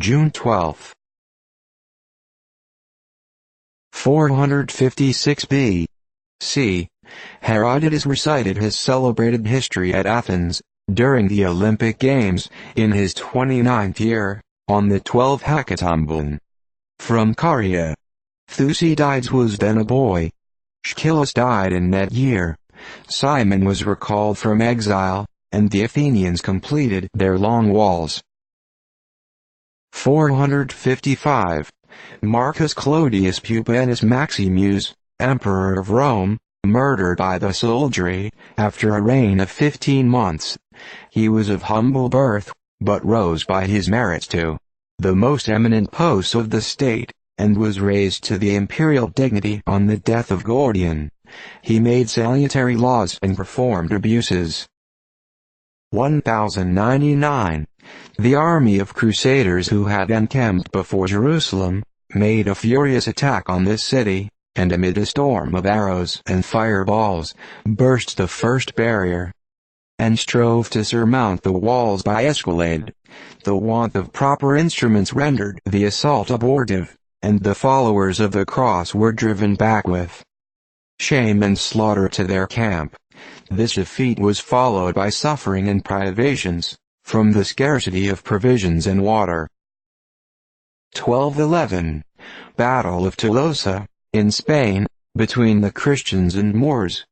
June 12. 456 B.C. Herodotus recited his celebrated history at Athens, during the Olympic Games, in his 29th year, on the 12th hecatomben. From Caria. Thucydides was then a boy. Aeschylus died in that year. Cimon was recalled from exile, and the Athenians completed their long walls. 455. Marcus Clodius Pupienus Maximus, Emperor of Rome, murdered by the soldiery, after a reign of 15 months. He was of humble birth, but rose by his merits to the most eminent posts of the state, and was raised to the imperial dignity on the death of Gordian. He made salutary laws and performed abuses. 1099. The army of crusaders who had encamped before Jerusalem, made a furious attack on this city, and amid a storm of arrows and fireballs, burst the first barrier, and strove to surmount the walls by escalade. The want of proper instruments rendered the assault abortive, and the followers of the cross were driven back with shame and slaughter to their camp. This defeat was followed by suffering and privations, from the scarcity of provisions and water. 1211. Battle of Tolosa, in Spain, between the Christians and Moors.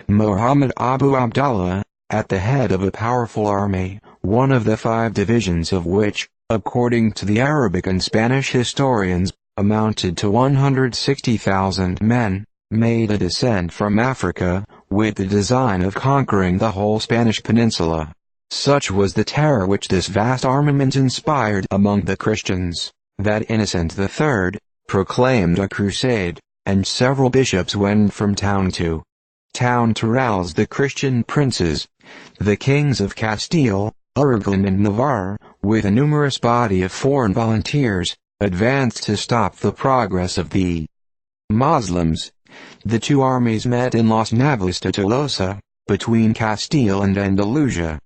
Muhammad Abu Abdallah, at the head of a powerful army, one of the 5 divisions of which, according to the Arabic and Spanish historians, amounted to 160,000 men, made a descent from Africa, with the design of conquering the whole Spanish peninsula. Such was the terror which this vast armament inspired among the Christians, that Innocent III proclaimed a crusade, and several bishops went from town to rouse the Christian princes. The kings of Castile, Aragon and Navarre, with a numerous body of foreign volunteers, advanced to stop the progress of the Moslems. The two armies met in Las Navas de Tolosa, between Castile and Andalusia.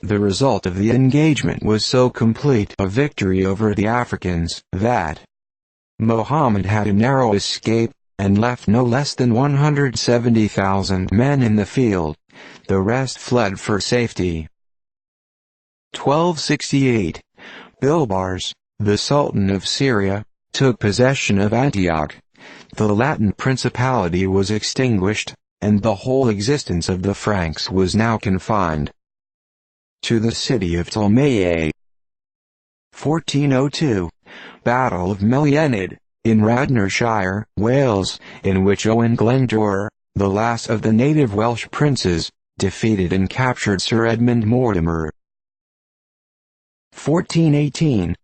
The result of the engagement was so complete a victory over the Africans that Muhammad had a narrow escape, and left no less than 170,000 men in the field. The rest fled for safety. 1268. Bilbars, the Sultan of Syria, took possession of Antioch. The Latin principality was extinguished, and the whole existence of the Franks was now confined to the city of Ptolemais. 1402. Battle of Melienid, in Radnorshire, Wales, in which Owen Glendower, the last of the native Welsh princes, defeated and captured Sir Edmund Mortimer. 1418.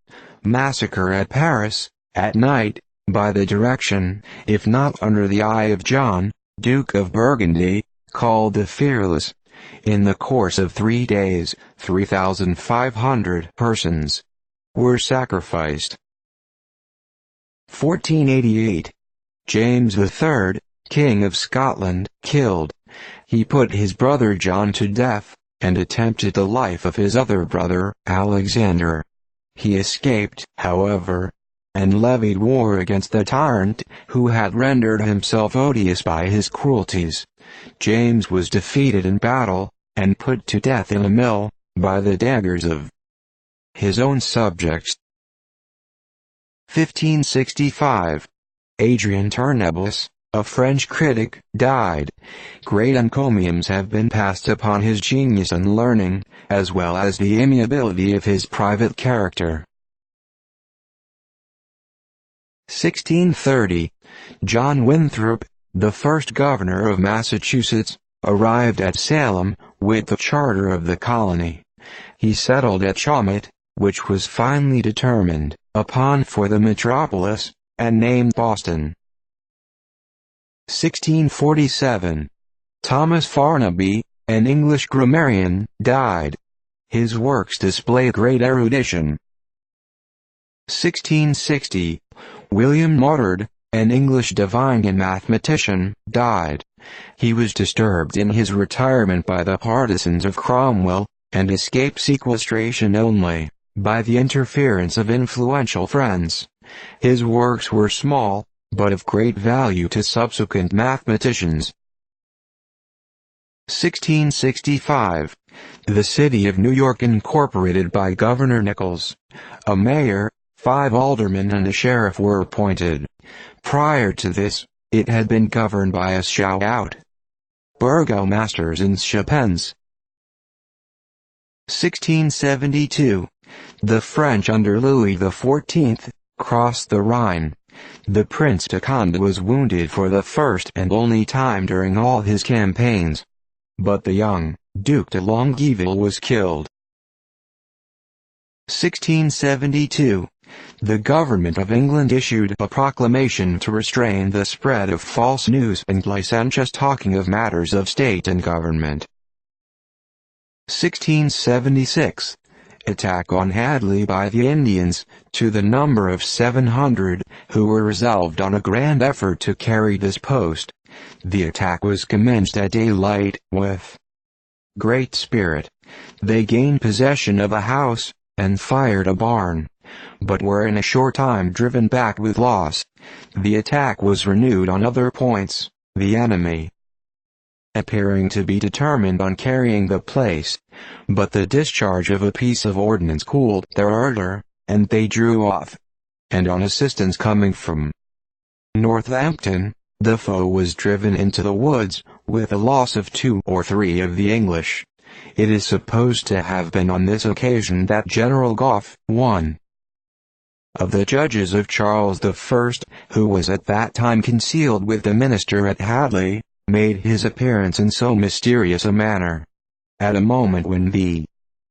Massacre at Paris, at night, by the direction, if not under the eye of John, Duke of Burgundy, called the Fearless. In the course of 3 days, 3,500 persons were sacrificed. 1488. James III, King of Scotland, killed. He put his brother John to death, and attempted the life of his other brother, Alexander. He escaped, however, and levied war against the tyrant, who had rendered himself odious by his cruelties. James was defeated in battle, and put to death in a mill, by the daggers of his own subjects. 1565. Adrien Tournebus, a French critic, died. Great encomiums have been passed upon his genius and learning, as well as the amiability of his private character. 1630. John Winthrop, the first governor of Massachusetts, arrived at Salem, with the charter of the colony. He settled at Shawmut, which was finally determined upon for the metropolis, and named Boston. 1647. Thomas Farnaby, an English grammarian, died. His works display great erudition. 1660. William Mottard, an English divine and mathematician, died. He was disturbed in his retirement by the partisans of Cromwell, and escaped sequestration only by the interference of influential friends. His works were small, but of great value to subsequent mathematicians. 1665. The city of New York incorporated by Governor Nichols. A mayor, 5 aldermen and a sheriff were appointed. Prior to this, it had been governed by a shout-out burgomasters and schepens. 1672. The French under Louis XIV crossed the Rhine. The Prince de Conde was wounded for the first and only time during all his campaigns. But the young Duc de Longueville was killed. 1672. The government of England issued a proclamation to restrain the spread of false news and licentious talking of matters of state and government. 1676. Attack on Hadley by the Indians, to the number of 700, who were resolved on a grand effort to carry this post. The attack was commenced at daylight, with great spirit. They gained possession of a house, and fired a barn, but were in a short time driven back with loss. The attack was renewed on other points, the enemy appearing to be determined on carrying the place, but the discharge of a piece of ordnance cooled their ardor, and they drew off. And on assistance coming from Northampton, the foe was driven into the woods, with a loss of 2 or 3 of the English. It is supposed to have been on this occasion that General Gough, one of the judges of Charles I, who was at that time concealed with the minister at Hadley, made his appearance in so mysterious a manner. At a moment when the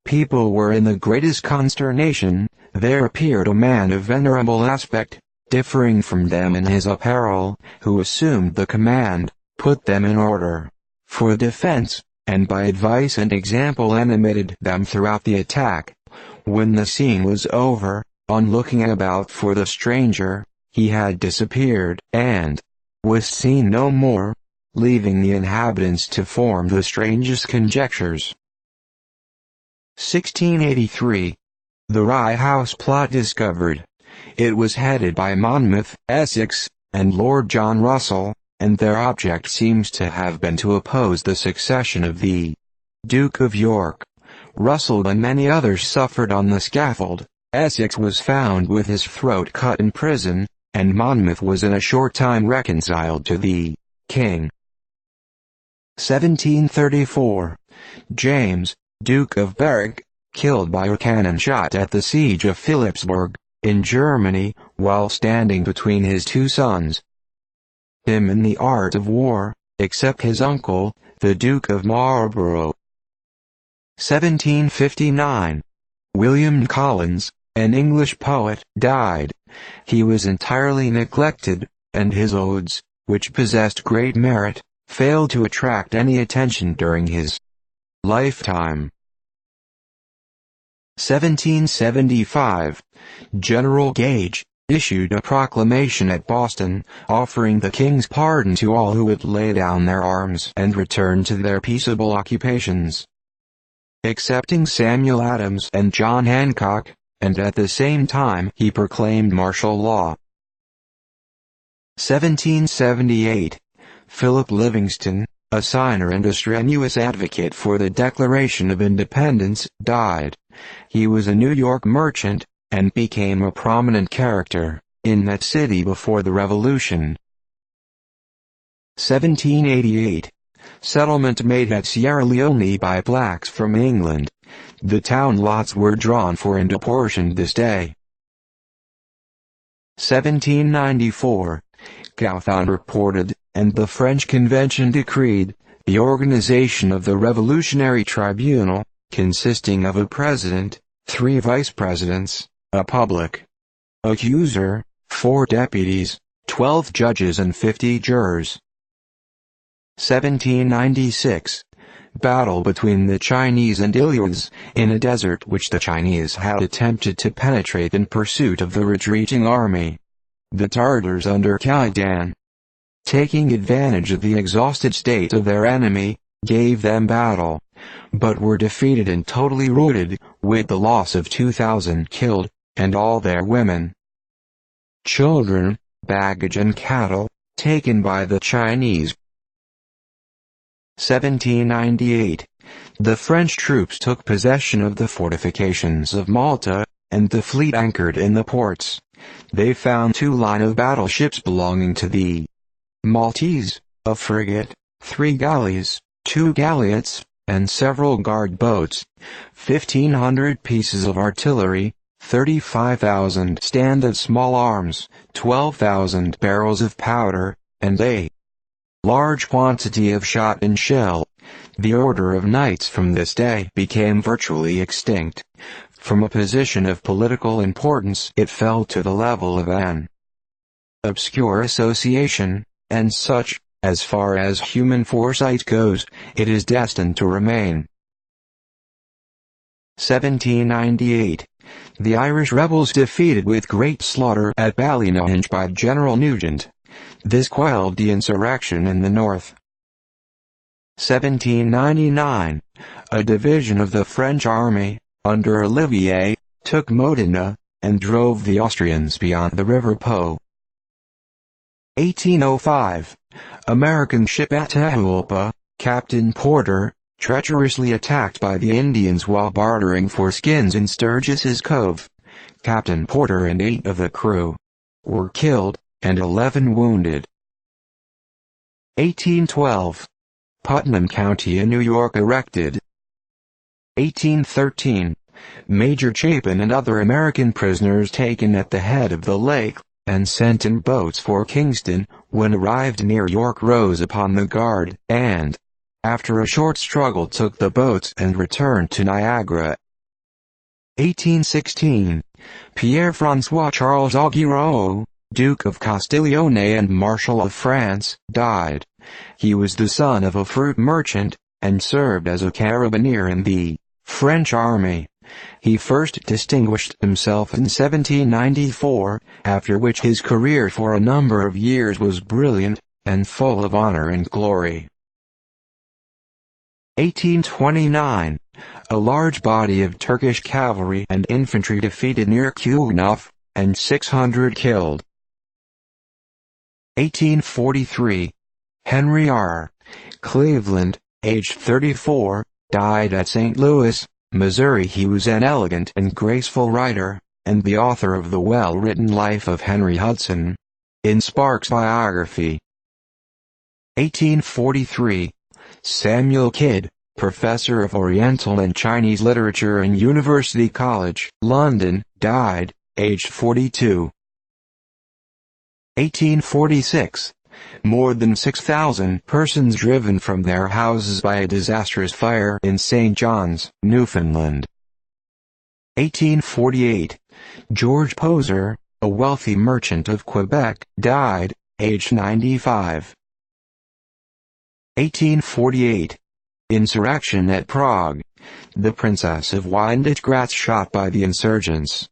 people were in the greatest consternation, there appeared a man of venerable aspect, differing from them in his apparel, who assumed the command, put them in order for defense, and by advice and example animated them throughout the attack. When the scene was over, on looking about for the stranger, he had disappeared, and was seen no more, leaving the inhabitants to form the strangest conjectures. 1683. The Rye House plot discovered. It was headed by Monmouth, Essex, and Lord John Russell, and their object seems to have been to oppose the succession of the Duke of York. Russell and many others suffered on the scaffold. Essex was found with his throat cut in prison, and Monmouth was in a short time reconciled to the king. 1734. James, Duke of Berwick, killed by a cannon shot at the siege of Philipsburg, in Germany, while standing between his 2 sons. Him in the art of war, except his uncle, the Duke of Marlborough. 1759. William Collins, an English poet, died. He was entirely neglected, and his odes, which possessed great merit, failed to attract any attention during his lifetime. 1775. General Gage issued a proclamation at Boston, offering the king's pardon to all who would lay down their arms and return to their peaceable occupations, excepting Samuel Adams and John Hancock, and at the same time he proclaimed martial law. 1778. Philip Livingston, a signer and a strenuous advocate for the Declaration of Independence, died. He was a New York merchant, and became a prominent character in that city before the Revolution. 1788. Settlement made at Sierra Leone by blacks from England. The town lots were drawn for and apportioned this day. 1794. Couthon reported, and the French Convention decreed, the organization of the Revolutionary Tribunal, consisting of a president, 3 vice-presidents, a public accuser, 4 deputies, 12 judges and 50 jurors. 1796. Battle between the Chinese and Ilyas, in a desert which the Chinese had attempted to penetrate in pursuit of the retreating army. The Tartars under Kaidan, taking advantage of the exhausted state of their enemy, gave them battle, but were defeated and totally routed, with the loss of 2,000 killed, and all their women, children, baggage and cattle, taken by the Chinese. 1798. The French troops took possession of the fortifications of Malta, and the fleet anchored in the ports. They found 2 line of battleships belonging to the Maltese, a frigate, 3 galleys, 2 galleots, and several guard boats, 1,500 pieces of artillery, 35,000 standard small arms, 12,000 barrels of powder, and a large quantity of shot and shell. The order of knights from this day became virtually extinct. From a position of political importance, it fell to the level of an obscure association, and such, as far as human foresight goes, it is destined to remain. 1798. The Irish rebels defeated with great slaughter at Ballynahinch by General Nugent. This quelled the insurrection in the north. 1799. A division of the French army, under Olivier, took Modena, and drove the Austrians beyond the River Po. 1805. American ship Atahualpa, Captain Porter, treacherously attacked by the Indians while bartering for skins in Sturgis's Cove. Captain Porter and 8 of the crew were killed, and 11 wounded. 1812. Putnam County in New York erected. 1813. Major Chapin and other American prisoners taken at the head of the lake, and sent in boats for Kingston, when arrived near York rose upon the guard, and, after a short struggle took the boats and returned to Niagara. 1816. Pierre-François Charles Auguereau, Duke of Castiglione and Marshal of France, died. He was the son of a fruit merchant, and served as a carabinier in the French army. He first distinguished himself in 1794, after which his career for a number of years was brilliant, and full of honor and glory. 1829. A large body of Turkish cavalry and infantry defeated near Kuhnhof, and 600 killed. 1843. Henry R. Cleveland, aged 34, died at St. Louis, Missouri. He was an elegant and graceful writer, and the author of the well-written life of Henry Hudson, in Sparks' biography. 1843. Samuel Kidd, professor of Oriental and Chinese literature in University College, London, died, aged 42. 1846. More than 6,000 persons driven from their houses by a disastrous fire in St. John's, Newfoundland. 1848. George Poser, a wealthy merchant of Quebec, died, aged 95. 1848. Insurrection at Prague. The Princess of Windischgratz shot by the insurgents.